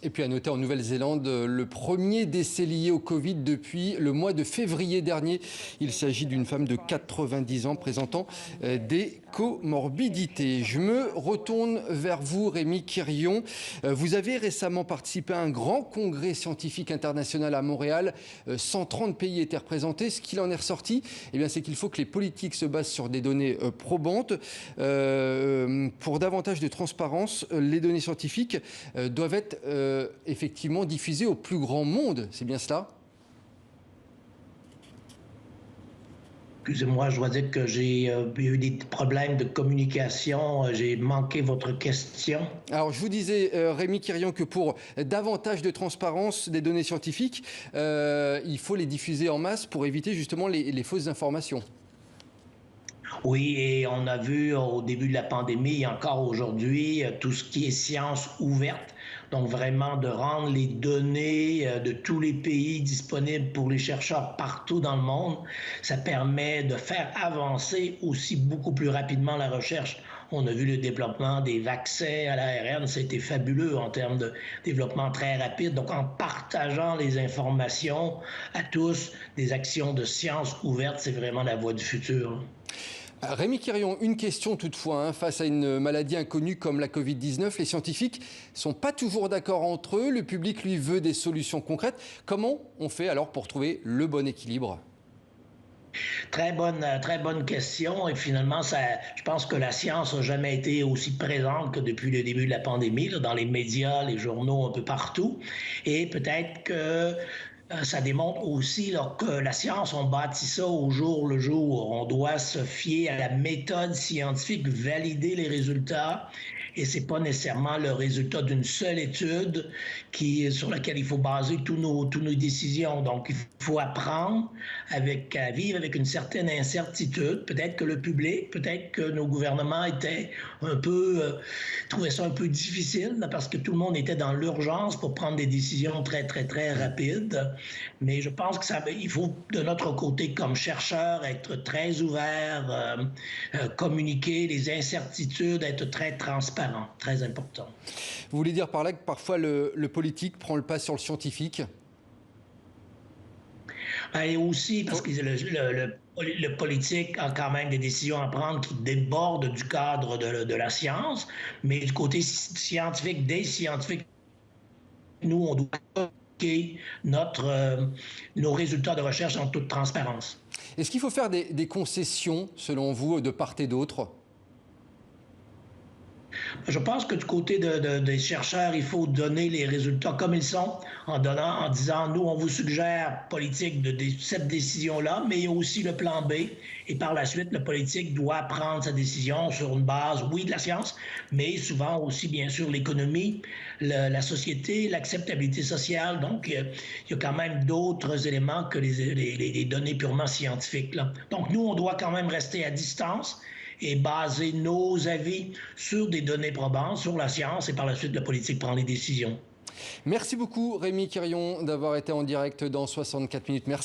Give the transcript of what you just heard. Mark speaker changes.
Speaker 1: Et puis à noter en Nouvelle-Zélande, le premier décès lié au Covid depuis le mois de février dernier. Il s'agit d'une femme de 90 ans présentant des comorbidités. Je me retourne vers vous, Rémi Quirion. Vous avez récemment participé à un grand congrès scientifique international à Montréal. 130 pays étaient représentés. Ce qu'il en est ressorti, eh bien, c'est qu'il faut que les politiques se basent sur des données probantes. Pour davantage de transparence, les données scientifiques doivent être effectivement diffusées au plus grand monde. C'est bien cela ?
Speaker 2: Excusez-moi, je dois dire que j'ai eu des problèmes de communication. J'ai manqué votre question.
Speaker 1: Alors, je vous disais, Rémi Quirion, que pour davantage de transparence des données scientifiques, il faut les diffuser en masse pour éviter justement les fausses informations.
Speaker 2: Oui, et on a vu au début de la pandémie et encore aujourd'hui tout ce qui est science ouverte. Donc vraiment de rendre les données de tous les pays disponibles pour les chercheurs partout dans le monde, ça permet de faire avancer aussi beaucoup plus rapidement la recherche. On a vu le développement des vaccins à l'ARN, c'était fabuleux en termes de développement très rapide. Donc en partageant les informations à tous, des actions de science ouverte, c'est vraiment la voie du futur.
Speaker 1: Rémi Quirion, une question toutefois, face à une maladie inconnue comme la Covid-19, les scientifiques ne sont pas toujours d'accord entre eux, le public lui veut des solutions concrètes. Comment on fait alors pour trouver le bon équilibre ?
Speaker 2: Très bonne question. Et finalement, je pense que la science n'a jamais été aussi présente que depuis le début de la pandémie, là, dans les médias, les journaux, un peu partout. Et peut-être que ça démontre aussi là, que la science, on bâtit ça au jour le jour. On doit se fier à la méthode scientifique, valider les résultats. Et c'est pas nécessairement le résultat d'une seule étude sur laquelle il faut baser toutes nos décisions. Donc, il faut apprendre à vivre avec une certaine incertitude. Peut-être que le public, peut-être que nos gouvernements étaient trouvaient ça un peu difficile là, parce que tout le monde était dans l'urgence pour prendre des décisions très, très, très rapides. Mais je pense qu'il faut, de notre côté, comme chercheurs, être très ouverts, communiquer les incertitudes, être très transparents. Très important.
Speaker 1: Vous voulez dire par là que parfois le politique prend le pas sur le scientifique ?
Speaker 2: Et aussi parce que le politique a quand même des décisions à prendre qui débordent du cadre de la science, mais du côté scientifique, des scientifiques, nous, on doit communiquer nos résultats de recherche en toute transparence.
Speaker 1: Est-ce qu'il faut faire des concessions, selon vous, de part et d'autre ?
Speaker 2: Je pense que du côté des chercheurs, il faut donner les résultats comme ils sont, en disant, nous, on vous suggère, politique, cette décision-là, mais il y a aussi le plan B. Et par la suite, le politique doit prendre sa décision sur une base, oui, de la science, mais souvent aussi, bien sûr, l'économie, la société, l'acceptabilité sociale. Donc, il y a quand même d'autres éléments que les données purement scientifiques, là. Donc, nous, on doit quand même rester à distance et baser nos avis sur des données probantes, sur la science, et par la suite, la politique prend les décisions.
Speaker 1: Merci beaucoup, Rémi Quirion, d'avoir été en direct dans 64 minutes. Merci.